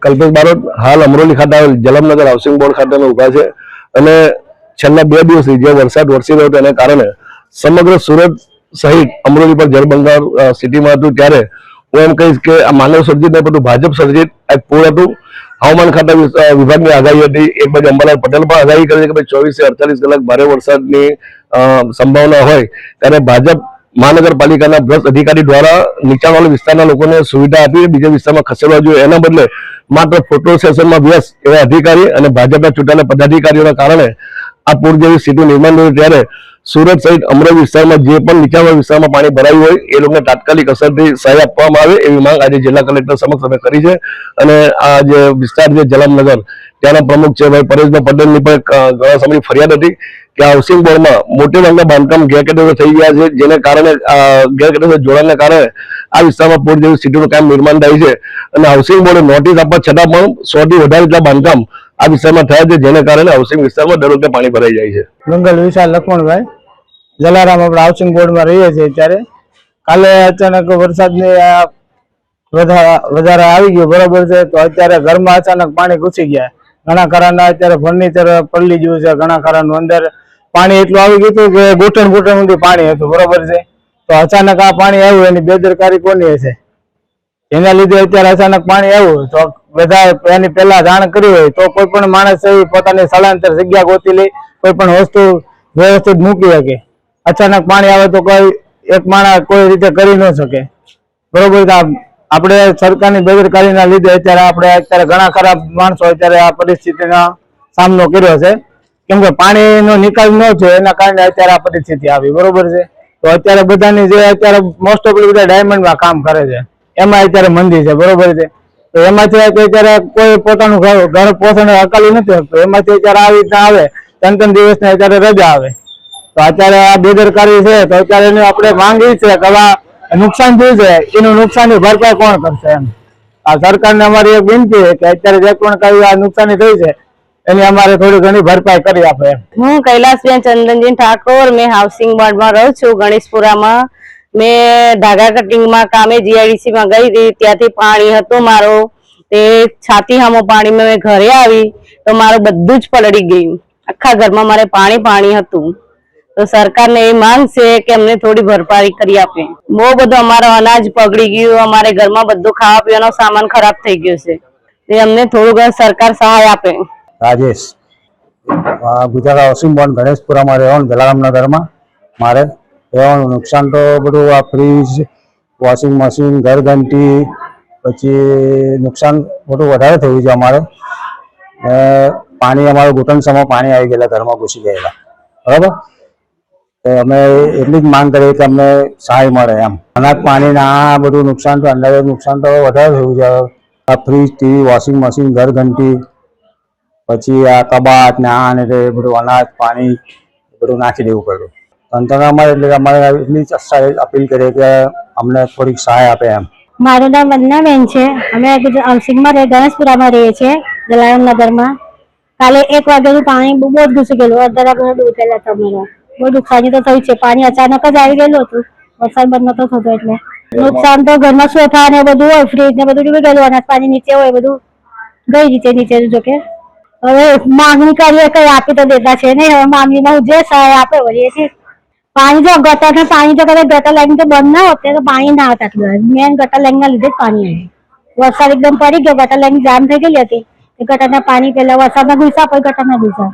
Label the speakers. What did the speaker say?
Speaker 1: કલ્પેશ બારોટ હાલ અમરોલી ખાતે આવેલ જલમનગર હાઉસિંગ બોર્ડ ખાતે ઉભા છે અને છેલ્લા 2 દિવસથી જે વરસાદ વરસી રહ્યો તેને કારણે સમગ્ર સુરત સહિત અમરોલી પર જળબંબાકાર સ્થિતિમાં હતું। ત્યારે હું એમ કહીશ કે આ માનવ સર્જિત નહીં પરંતુ ભાજપ સર્જિત એક પૂર હતું। હવામાન ખાતા વિભાગની આગાહી હતી, એક બાજુ અંબાલાલ પટેલ પણ આગાહી કરી કે 24 થી 48 કલાક ભારે વરસાદની સંભાવના હોય, ત્યારે ભાજપ મહાનગરપાલિકાના ભ્રષ્ટ અધિકારી દ્વારા નીચાણવાળા વિસ્તારના લોકોને સુવિધા આપી બીજા વિસ્તારમાં ખસેડવા જોઈએ, એના બદલે માત્ર ફોટો સેશનમાં વ્યસ્ત એવા અધિકારી અને ભાજપના ચૂંટાયેલા પદાધિકારીઓના કારણે આ પૂર જેવી સ્થિતિ નિર્માણ થયું। ત્યારે સુરત સહિત અમરેલી વિસ્તારમાં જે પણ નીચાણવાળા વિસ્તારમાં પાણી ભરાયું હોય એ લોકોને તાત્કાલિક અસરથી સહાય આપવામાં આવે એવી માંગ આજે જિલ્લા કલેક્ટર સમક્ષ અમે કરી છે। અને આ જે વિસ્તાર છે જલમનગર, ત્યાંના પ્રમુખ છે ભાઈ પરેશભાઈ પટેલની પણ ઘણા સમયની ફરિયાદ હતી કે હાઉસિંગ બોર્ડમાં મોટે ભાગના બાંધકામ ગેરકાયદેસર થઈ ગયા છે, જેને કારણે ગેરકાયદેસર જોડાણને કારણે આ વિસ્તારમાં પૂર જેવી સ્થિતિનું કામ નિર્માણ થાય છે। અને હાઉસિંગ બોર્ડે નોટિસ આપવા છતાં પણ 100 થી વધારે જેટલા બાંધકામ આ વિસ્તારમાં થયા છે, જેને કારણે હાઉસિંગ વિસ્તારમાં દર વખતે પાણી ભરાઈ જાય છે।
Speaker 2: મંગલ વિશાલ લખમણભાઈ, જલારામ આપણે હાઉસિંગ બોર્ડમાં રહીએ છીએ। ત્યારે કાલે અચાનક વરસાદની વધારે આવી ગયો, બરોબર છે, તો અત્યારે ઘરમાં અચાનક પાણી ઘૂસી ગયા। ઘણા ઘરના અત્યારે ફર્નિચર પલળી ગયું છે, ઘણા ઘરનું અંદર પાણી એટલું આવી ગયું હતું કે ઘૂંટણ સુધી પાણી હતું, બરોબર છે। તો અચાનક આ પાણી આવ્યું એની બેદરકારી કોની હશે, એના લીધે અત્યારે અચાનક પાણી આવ્યું તો બધા એની પહેલા જાણ કરી હોય તો કોઈ પણ માણસ પોતાની સ્થળાંતર જગ્યા ગોતી લે, કોઈ પણ વસ્તુ વ્યવસ્થિત મૂકી શકે। અચાનક પાણી આવે તો કોઈ એક માણસ કોઈ રીતે કરી ન શકે, બરોબર। આપણે સરકારની બેદરકારીના લીધે અત્યારે ઘણા ખરાબ માણસો અત્યારે આ પરિસ્થિતિનો સામનો કર્યો છે, કેમ કે પાણીનો નિકાલ ન છે એના કારણે અત્યારે આ પરિસ્થિતિ આવી, બરોબર છે। તો અત્યારે બધાની જે અત્યારે મોસ્ટ ઓફ બધા ડાયમંડમાં કામ કરે છે એમાં અત્યારે મંદી છે, બરોબર છે। તો એમાંથી અત્યારે કોઈ પોતાનું ઘર પોષણ અકાલી નથી શકતું, એમાંથી અત્યારે આવી રીતના આવે 3 દિવસની અત્યારે રજા આવે, તો અત્યારે આ બેદરકારી છે। તો અત્યારે એની આપણે માંગી છે કે નુકસાન થયું છે એનું નુકસાનની ભરપાઈ કોણ કરશે એમ। આ સરકારને અમારી એક વિનંતી છે કે અત્યારે જે પણ કઈ આ નુકસાની થઈ છે એની અમારે થોડી ઘણી ભરપાઈ કરી આપે।
Speaker 3: હું કૈલાસબેન ચંદનજી ઠાકોર, મેં હાઉસિંગ બોર્ડમાં રહું છું ગણેશપુરામાં। મેં ધાગા કટિંગમાં કામે જીઆઈડીસીમાં ગઈ હતી, ત્યાંથી પાણી હતું મારું તે છાતી સામો પાણી મેં ઘરે આવી તો મારું બધું જ પલળી ગયું, આખા ઘરમાં મારે પાણી હતું। તો સરકારને એ માંગ છે કે અમને થોડી ભરપાઈ કરી આપે। બહુ બધું અમારું અનાજ બગડી ગયું, અમારે ઘરમાં બધું ખાવા પીવાનો સામાન ખરાબ થઈ ગયો છે, તે અમને થોડું ઘણું સરકાર સહાય આપે।
Speaker 2: રાજેશ, ગુજરાત હાઉસિંગ બોર્ડ ગણેશપુરામાં રહેવાનું, જલારામનગરમાં મારે રહેવાનું। નુકસાન તો બધું આ ફ્રીજ, વોશિંગ મશીન, ઘરઘંટી, પછી નુકસાન બધું વધારે થયું છે અમારે। પાણી અમારું ઘૂંટણસમાં પાણી આવી ગયેલા, ઘરમાં ઘૂસી ગયેલા, બરાબર। અમે એટલી જ માંગ કરીએ કે અમને સહાય મળે એમ। અનાજ પાણીના આ બધું નુકસાન તો અંદાજે નુકસાન તો વધારે થયું છે। આ ફ્રીજ, ટીવી, વોશિંગ મશીન, ઘરઘંટી, પછી આ કબાટ ને આ ને બધું અનાજ પાણી બધું નાખી દેવું પડ્યું। તંત્ર અમારે એટલે અમારે એટલી અપીલ કરીએ કે અમને થોડીક સહાય આપે એમ।
Speaker 4: મારું નામ વંદનાબેન છે, અમે હાઉસિંગમાં ગણેશપુરામાં રહીએ છીએ જલારામનગરમાં। કાલે 1 વાગ્યાનું પાણી બહુ જ ઘૂસી ગયેલું, અડધા વાગ્યા ડૂબી ગયેલા હતા। બહુ નુકસાની તો થઈ છે, પાણી અચાનક જ આવી ગયેલું હતું, વરસાદ બંધ નતો થતો એટલે નુકસાન તો ઘરમાં સોફા ને બધું હોય, ફ્રીજ ને બધું ડૂબી ગયેલું, અનાજ પાણી નીચે હોય બધું ગઈ રીતે નીચે। જોકે હવે માંગણી કરીએ કઈ આપી તો દેતા છે નહીં, હવે માંગણીમાં જે સહાય આપે વળીએ છીએ। પાણી જો ગટરના પાણી જો કદાચ ગટર લાઈન તો બંધ ના હોત તો પાણી ના આવતા, મેન ગટર લાઈનના લીધે જ પાણી આવ્યું। વરસાદ એકદમ પડી ગયો, ગટર લાઈન જામ થઈ ગયેલી હતી, ગટરના પાણી પહેલા વરસાદના ઘૂસ્યા પછી ગટરના ઘૂસ્યા।